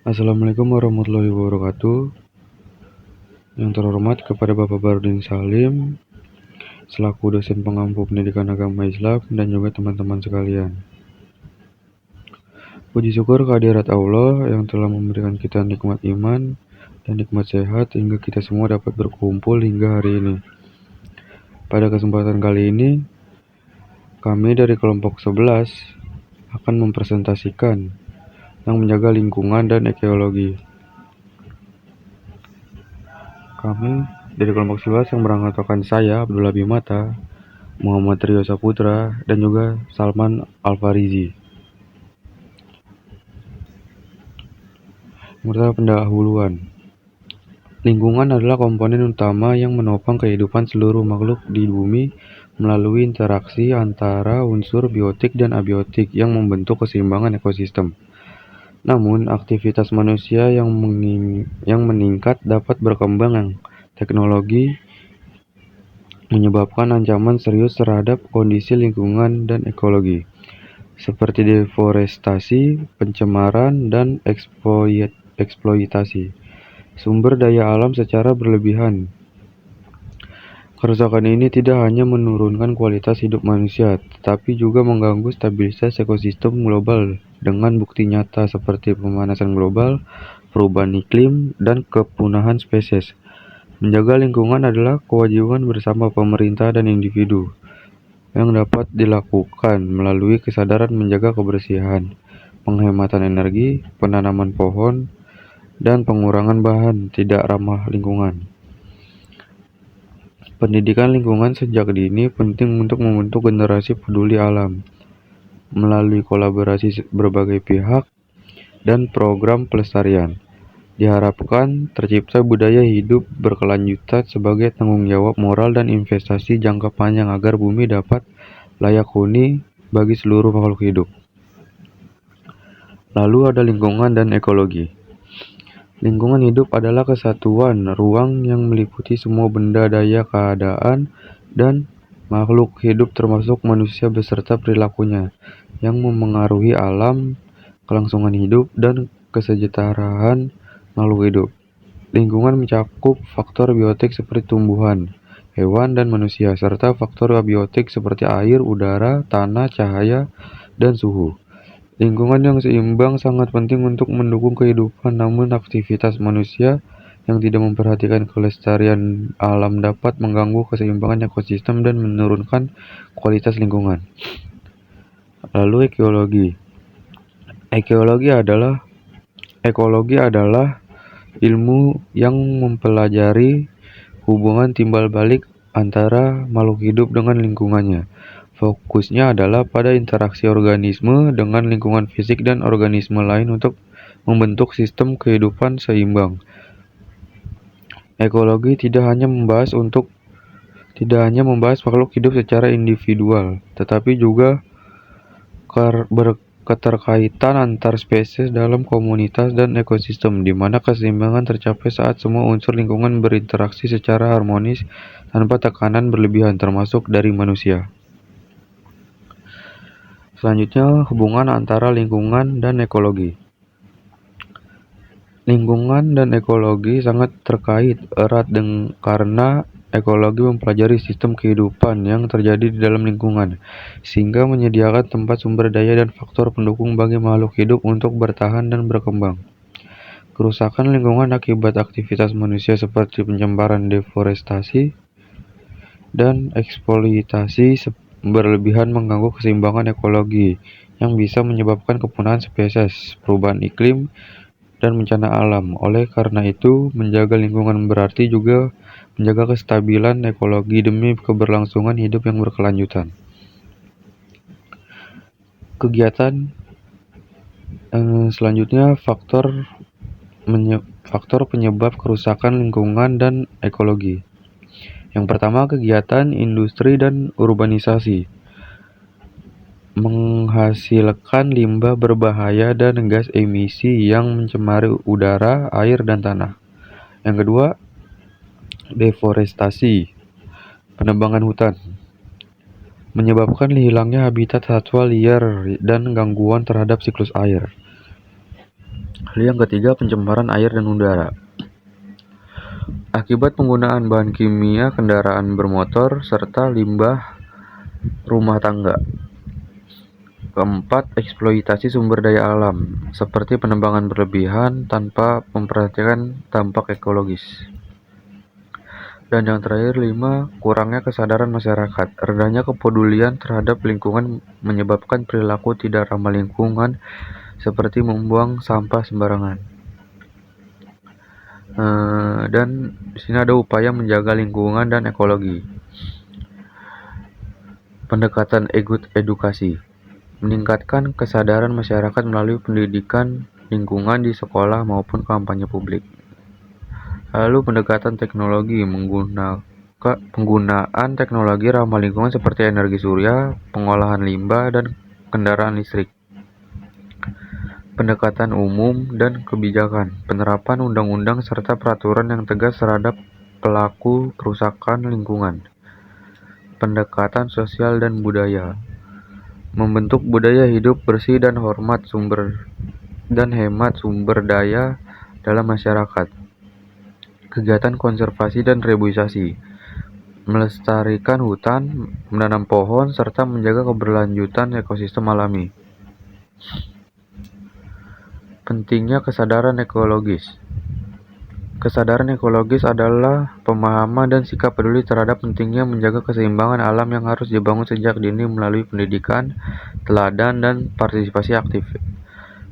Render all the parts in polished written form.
Assalamualaikum warahmatullahi wabarakatuh. Yang terhormat kepada Bapak Bardin Salim, selaku dosen pengampu pendidikan agama Islam dan juga teman-teman sekalian. Puji syukur kehadirat Allah yang telah memberikan kita nikmat iman dan nikmat sehat hingga kita semua dapat berkumpul hingga hari ini. Pada kesempatan kali ini, kami dari kelompok 11 akan mempresentasikan yang menjaga lingkungan dan ekologi. Kami dari kelompok 11 yang beranggotakan saya, Abdullah Bimata, Muhammad Rio Saputra, dan juga Salman Alfarizi. Pertama, pendahuluan. Lingkungan adalah komponen utama yang menopang kehidupan seluruh makhluk di bumi melalui interaksi antara unsur biotik dan abiotik yang membentuk keseimbangan ekosistem. Namun, aktivitas manusia yang meningkat dapat berkembang teknologi menyebabkan ancaman serius terhadap kondisi lingkungan dan ekologi, seperti deforestasi, pencemaran, dan eksploitasi sumber daya alam secara berlebihan. Kerusakan ini tidak hanya menurunkan kualitas hidup manusia, tetapi juga mengganggu stabilitas ekosistem global dengan bukti nyata seperti pemanasan global, perubahan iklim, dan kepunahan spesies. Menjaga lingkungan adalah kewajiban bersama pemerintah dan individu yang dapat dilakukan melalui kesadaran menjaga kebersihan, penghematan energi, penanaman pohon, dan pengurangan bahan tidak ramah lingkungan. Pendidikan lingkungan sejak dini penting untuk membentuk generasi peduli alam melalui kolaborasi berbagai pihak dan program pelestarian. Diharapkan tercipta budaya hidup berkelanjutan sebagai tanggung jawab moral dan investasi jangka panjang agar bumi dapat layak huni bagi seluruh makhluk hidup. Lalu ada lingkungan dan ekologi. Lingkungan hidup adalah kesatuan ruang yang meliputi semua benda, daya, keadaan, dan makhluk hidup termasuk manusia beserta perilakunya yang memengaruhi alam, kelangsungan hidup, dan kesejahteraan makhluk hidup. Lingkungan mencakup faktor biotik seperti tumbuhan, hewan, dan manusia, serta faktor abiotik seperti air, udara, tanah, cahaya, dan suhu. Lingkungan yang seimbang sangat penting untuk mendukung kehidupan, namun aktivitas manusia yang tidak memperhatikan kelestarian alam dapat mengganggu keseimbangan ekosistem dan menurunkan kualitas lingkungan. Lalu ekologi. Ekologi adalah ilmu yang mempelajari hubungan timbal balik antara makhluk hidup dengan lingkungannya. Fokusnya adalah pada interaksi organisme dengan lingkungan fisik dan organisme lain untuk membentuk sistem kehidupan seimbang. Ekologi tidak hanya membahas makhluk hidup secara individual, tetapi juga berketerkaitan antar spesies dalam komunitas dan ekosistem, di mana keseimbangan tercapai saat semua unsur lingkungan berinteraksi secara harmonis tanpa tekanan berlebihan, termasuk dari manusia. Selanjutnya, hubungan antara lingkungan dan ekologi. Lingkungan dan ekologi sangat terkait erat karena ekologi mempelajari sistem kehidupan yang terjadi di dalam lingkungan, sehingga menyediakan tempat sumber daya dan faktor pendukung bagi makhluk hidup untuk bertahan dan berkembang. Kerusakan lingkungan akibat aktivitas manusia seperti pencemaran, deforestasi, dan eksploitasi berlebihan mengganggu keseimbangan ekologi yang bisa menyebabkan kepunahan spesies, perubahan iklim, dan bencana alam. Oleh karena itu, menjaga lingkungan berarti juga menjaga kestabilan ekologi demi keberlangsungan hidup yang berkelanjutan. Kegiatan selanjutnya, faktor penyebab kerusakan lingkungan dan ekologi. Yang pertama, kegiatan industri dan urbanisasi menghasilkan limbah berbahaya dan gas emisi yang mencemari udara, air, dan tanah. Yang kedua, deforestasi, penebangan hutan, menyebabkan hilangnya habitat satwa liar dan gangguan terhadap siklus air. Lalu yang ketiga, pencemaran air dan udara. Akibat penggunaan bahan kimia, kendaraan bermotor, serta limbah rumah tangga. Keempat, eksploitasi sumber daya alam, seperti penebangan berlebihan tanpa memperhatikan dampak ekologis. Dan yang terakhir, 5, kurangnya kesadaran masyarakat. Rendahnya kepedulian terhadap lingkungan menyebabkan perilaku tidak ramah lingkungan, seperti membuang sampah sembarangan. Dan di sini ada upaya menjaga lingkungan dan ekologi. Pendekatan edukasi, meningkatkan kesadaran masyarakat melalui pendidikan lingkungan di sekolah maupun kampanye publik. Lalu pendekatan teknologi, penggunaan teknologi ramah lingkungan seperti energi surya, pengolahan limbah, dan kendaraan listrik. Pendekatan umum dan kebijakan, penerapan undang-undang serta peraturan yang tegas terhadap pelaku kerusakan lingkungan. Pendekatan sosial dan budaya, membentuk budaya hidup bersih dan hemat sumber daya dalam masyarakat. Kegiatan konservasi dan reboisasi, melestarikan hutan, menanam pohon, serta menjaga keberlanjutan ekosistem alami. Pentingnya kesadaran ekologis. Kesadaran ekologis adalah pemahaman dan sikap peduli terhadap pentingnya menjaga keseimbangan alam yang harus dibangun sejak dini melalui pendidikan, teladan, dan partisipasi aktif.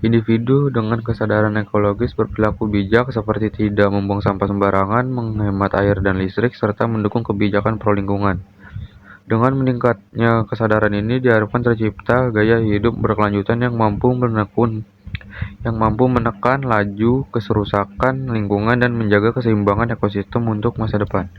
Individu dengan kesadaran ekologis berperilaku bijak seperti tidak membuang sampah sembarangan, menghemat air dan listrik, serta mendukung kebijakan pro lingkungan. Dengan meningkatnya kesadaran ini diharapkan tercipta gaya hidup berkelanjutan yang mampu menekan laju kerusakan lingkungan dan menjaga keseimbangan ekosistem untuk masa depan.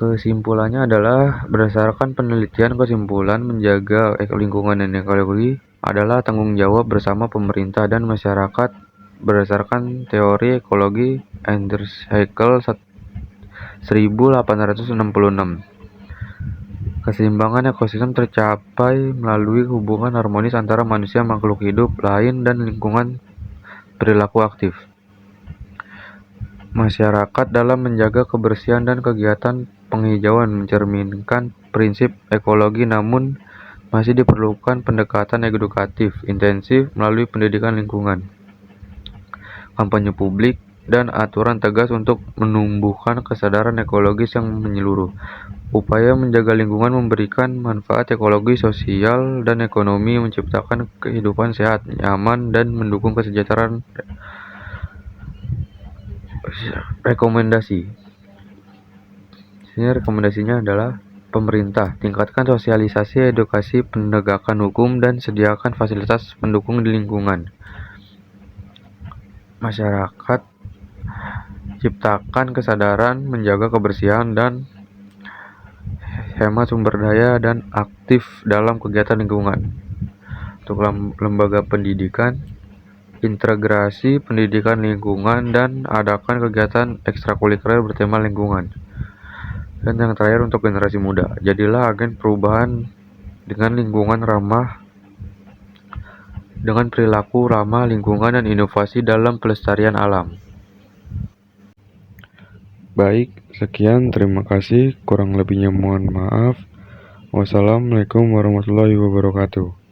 Kesimpulannya adalah, berdasarkan penelitian, kesimpulan menjaga lingkungan dan ekologi adalah tanggung jawab bersama pemerintah dan masyarakat berdasarkan teori ekologi Anders Haeckel 1866. Keseimbangan ekosistem tercapai melalui hubungan harmonis antara manusia, makhluk hidup lain, dan lingkungan perilaku aktif masyarakat dalam menjaga kebersihan dan kegiatan penghijauan mencerminkan prinsip ekologi, namun masih diperlukan pendekatan edukatif intensif melalui pendidikan lingkungan, kampanye publik, dan aturan tegas untuk menumbuhkan kesadaran ekologis yang menyeluruh. Upaya menjaga lingkungan memberikan manfaat ekologi, sosial, dan ekonomi, menciptakan kehidupan sehat, nyaman, dan mendukung kesejahteraan. Rekomendasi. Sini rekomendasinya adalah, pemerintah tingkatkan sosialisasi, edukasi, penegakan hukum, dan sediakan fasilitas pendukung di lingkungan. Masyarakat ciptakan kesadaran menjaga kebersihan dan hemat sumber daya dan aktif dalam kegiatan lingkungan. Untuk lembaga pendidikan, integrasi pendidikan lingkungan dan adakan kegiatan ekstrakurikuler bertema lingkungan. Dan yang terakhir, untuk generasi muda, jadilah agen perubahan dengan perilaku ramah lingkungan dan inovasi dalam pelestarian alam. Baik, sekian, terima kasih. Kurang lebihnya mohon maaf. Wassalamualaikum warahmatullahi wabarakatuh.